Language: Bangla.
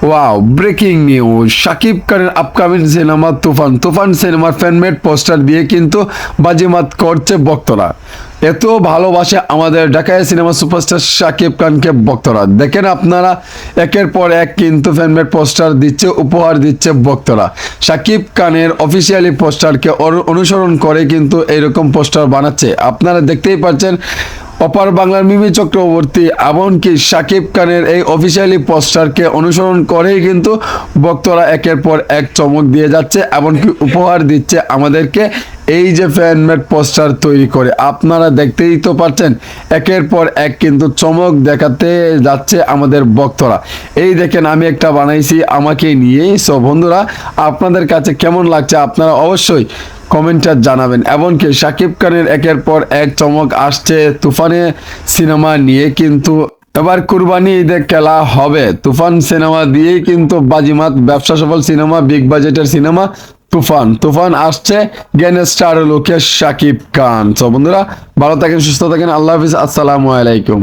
Wow, breaking news! শাকিব খানের আপকামিং সিনেমা তুফান সিনেমার ফ্যানমেড পোস্টার দিয়ে কিন্তু বাজিমাত করছে ভক্তরা। এত ভালোবাসে আমাদের ঢাকায় সিনেমা সুপারস্টার শাকিব খানকে ভক্তরা। দেখেন আপনারা, একের পর এক কিন্তু ফ্যানমেড পোস্টার দিচ্ছে, উপহার দিচ্ছে ভক্তরা। শাকিব খানের অফিসিয়ালি পোস্টারকে অনুসরণ করে কিন্তু এরকম পোস্টার বানাচ্ছে। আপনারা দেখতেই পাচ্ছেন, অপার বাংলার মিমি চক্রবর্তী এমনকি শাকিব খানের এই অফিসিয়ালি পোস্টারকে অনুসরণ করেই কিন্তু ভক্তরা একের পর এক চমক দিয়ে যাচ্ছে, এমনকি উপহার দিচ্ছে আমাদেরকে এই যে ফ্যানমেড পোস্টার তৈরি করে। আপনারা দেখতেই তো পাচ্ছেন, একের পর এক কিন্তু চমক দেখাতে যাচ্ছে আমাদের ভক্তরা। এই দেখেন, আমি একটা বানাইছি আমাকে নিয়েই। সো বন্ধুরা, আপনাদের কাছে কেমন লাগছে আপনারা অবশ্যই কমেন্টে জানাবেন। এমনকি শাকিব খানের একের পর এক চমক আসছে তুফানে সিনেমা নিয়ে, কিন্তু এবার কুরবানি ঈদে খেলা হবে তুফান সিনেমা দিয়েই কিন্তু বাজিমাত। ব্যবসা সফল সিনেমা, বিগ বাজেটের সিনেমা তুফান আসছে গ্যাংস্টার লোকে শাকিব খান। তো বন্ধুরা, ভালো থাকেন, সুস্থ থাকেন, আল্লাহ হাফিজ, আসসালামু আলাইকুম।